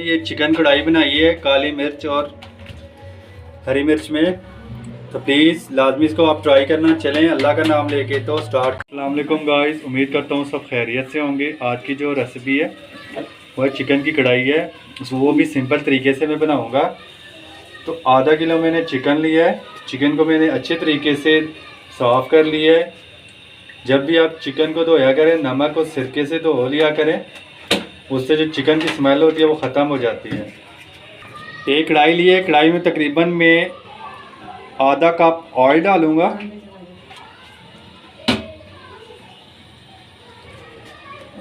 मैंने ये चिकन कढ़ाई बनाई है काली मिर्च और हरी मिर्च में। तो प्लीज़ लाजमी इसको आप ट्राई करना। चलें अल्लाह का नाम लेके तो स्टार्ट। अस्सलाम वालेकुम गाइस, उम्मीद करता हूँ सब खैरियत से होंगे। आज की जो रेसिपी है वह चिकन की कढ़ाई है, वो भी सिंपल तरीके से मैं बनाऊँगा। तो आधा किलो मैंने चिकन लिया है। चिकन को मैंने अच्छे तरीके से साफ़ कर लिया है। जब भी आप चिकन को धोया करें नमक और सिरके से धो लिया करें, उससे जो चिकन की स्मेल होती है वो ख़त्म हो जाती है। एक कढ़ाई ली है, कढ़ाई में तकरीबन मैं आधा कप ऑयल डालूँगा।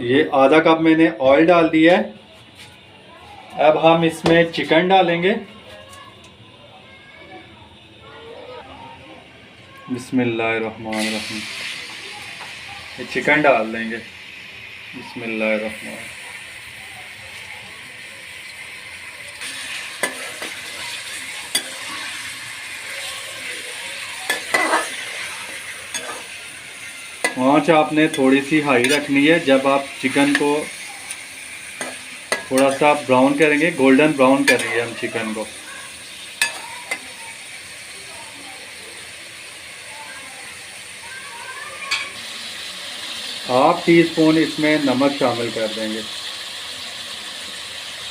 ये आधा कप मैंने ऑयल डाल दिया है। अब हम इसमें चिकन डालेंगे। बिस्मिल्लाहिर्रहमानिर्रहीम। ये चिकन डाल देंगे। बिस्मिल्लाहिर्रहमानिर्रहीम। आँच आपने थोड़ी सी हाई रखनी है। जब आप चिकन को थोड़ा सा ब्राउन करेंगे, गोल्डन ब्राउन करेंगे हम चिकन को। हाफ टी स्पून इसमें नमक शामिल कर देंगे।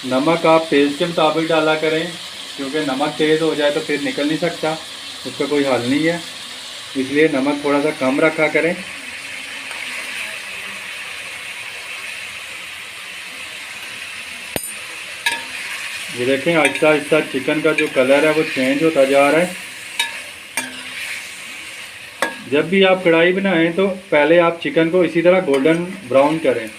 नमक आप टेस्ट के मुताबिक डाला करें, क्योंकि नमक तेज़ हो जाए तो फिर निकल नहीं सकता, उसका कोई हल नहीं है। इसलिए नमक थोड़ा सा कम रखा करें। ये देखें आहिस्ता आहिस्ता चिकन का जो कलर है वो चेंज होता जा रहा है। जब भी आप कढ़ाई बनाएं तो पहले आप चिकन को इसी तरह गोल्डन ब्राउन करें।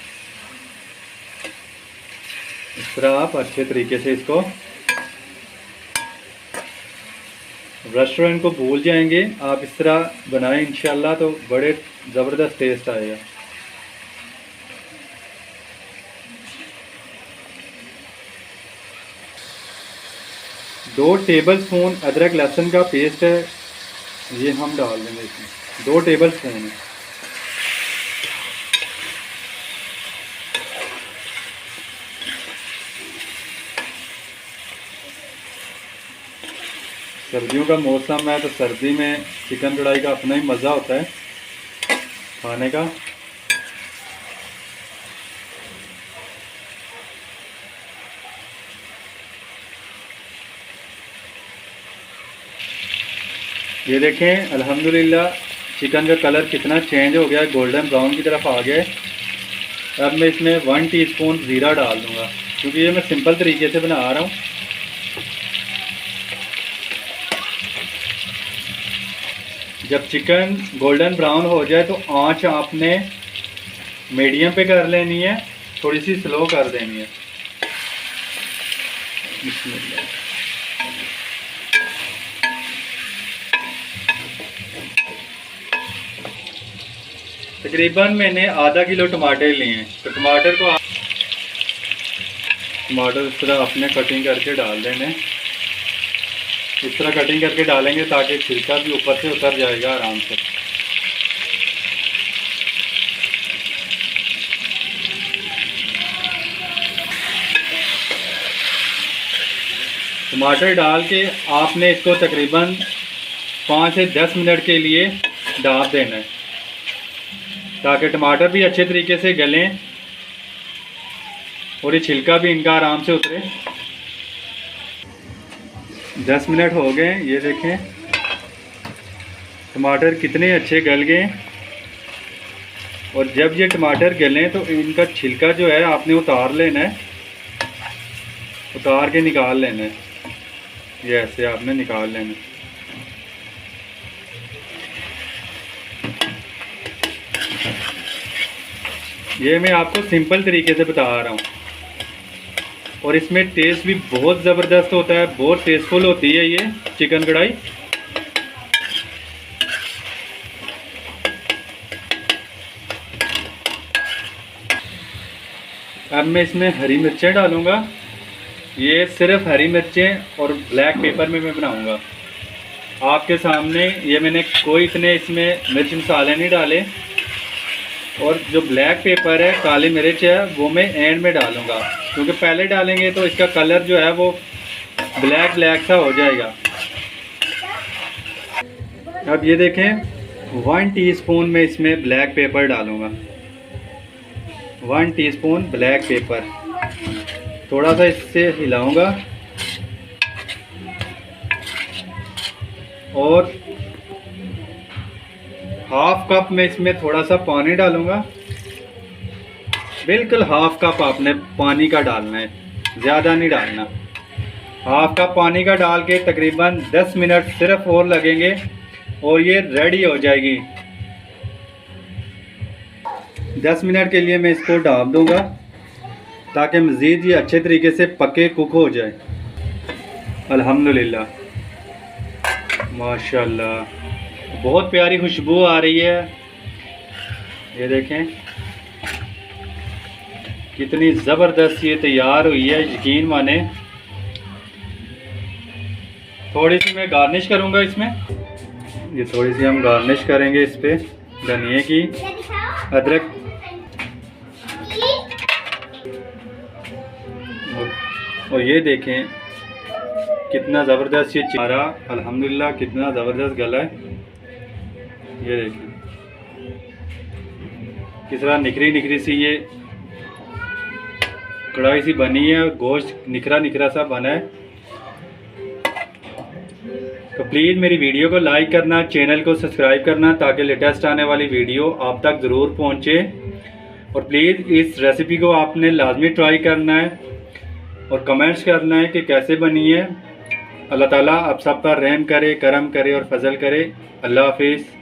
इस तरह आप अच्छे तरीके से इसको, रेस्टोरेंट को भूल जाएंगे। आप इस तरह बनाएं इंशाल्लाह तो बड़े ज़बरदस्त टेस्ट आएगा। दो टेबलस्पून अदरक लहसुन का पेस्ट है, ये हम डाल देंगे इसमें। 2 टेबलस्पून है। सर्दियों का मौसम है तो सर्दी में चिकन कढ़ाई का अपना ही मज़ा होता है खाने का। ये देखें अल्हम्दुलिल्लाह चिकन का कलर कितना चेंज हो गया, गोल्डन ब्राउन की तरफ आ गया। अब मैं इसमें 1 टीस्पून ज़ीरा डाल दूँगा, क्योंकि ये मैं सिंपल तरीके से बना रहा हूँ। जब चिकन गोल्डन ब्राउन हो जाए तो आंच आपने मीडियम पे कर लेनी है, थोड़ी सी स्लो कर देनी है। तकरीबन मैंने आधा किलो टमाटर लिए हैं। तो टमाटर इस तरह आपने कटिंग करके डाल देने। इस तरह कटिंग करके डालेंगे ताकि छिलका भी ऊपर से उतर जाएगा आराम से। टमाटर डाल के आपने इसको तकरीबन 5 से 10 मिनट के लिए ढाँप देना है, ताकि टमाटर भी अच्छे तरीके से गलें और ये छिलका भी इनका आराम से उतरे। 10 मिनट हो गए। ये देखें टमाटर कितने अच्छे गल गए। और जब ये टमाटर गलें तो इनका छिलका जो है आपने उतार लेना है, उतार के निकाल लेना है। ये ऐसे आपने निकाल लेना है। ये मैं आपको सिंपल तरीके से बता रहा हूँ, और इसमें टेस्ट भी बहुत ज़बरदस्त होता है, बहुत टेस्टफुल होती है ये चिकन कढ़ाई। अब मैं इसमें हरी मिर्चें डालूँगा। ये सिर्फ हरी मिर्चें और ब्लैक पेपर में मैं बनाऊँगा आपके सामने। ये मैंने कोई इतने इसमें मिर्च मसाले नहीं डाले, और जो ब्लैक पेपर है, काली मिर्च है, वो मैं एंड में डालूँगा, क्योंकि पहले डालेंगे तो इसका कलर जो है वो ब्लैक ब्लैक सा हो जाएगा। अब ये देखें 1 टीस्पून में इसमें ब्लैक पेपर डालूँगा, 1 टीस्पून ब्लैक पेपर। थोड़ा सा इससे हिलाऊंगा और हाफ कप में इसमें थोड़ा सा पानी डालूंगा। बिल्कुल हाफ कप आपने पानी का डालना है, ज़्यादा नहीं डालना। हाफ कप पानी का डाल के तकरीबन 10 मिनट सिर्फ और लगेंगे और ये रेडी हो जाएगी। 10 मिनट के लिए मैं इसको ढाँप दूंगा ताकि मज़ीद ये अच्छे तरीके से पके कुक हो जाए। अल्हम्दुलिल्लाह, माशाल्लाह, बहुत प्यारी खुशबू आ रही है। ये देखें कितनी ज़बरदस्त ये तैयार हुई है, यकीन माने। थोड़ी सी मैं गार्निश करूँगा इसमें, ये थोड़ी सी हम गार्निश करेंगे इस पर धनिए की, अदरक और ये देखें कितना ज़बरदस्त ये चारा, अल्हम्दुलिल्लाह कितना ज़बरदस्त गला है। ये देखें किस तरह निखरी निखरी सी ये कढ़ाई सी बनी है और गोश्त निखरा निखरा सा बना है। तो प्लीज़ मेरी वीडियो को लाइक करना, चैनल को सब्सक्राइब करना ताकि लेटेस्ट आने वाली वीडियो आप तक ज़रूर पहुँचे। और प्लीज़ इस रेसिपी को आपने लाजमी ट्राई करना है और कमेंट्स करना है कि कैसे बनी है। अल्लाह ताला आप सब पर रहम करे, करम करे और फजल करे। अल्लाह हाफिज़।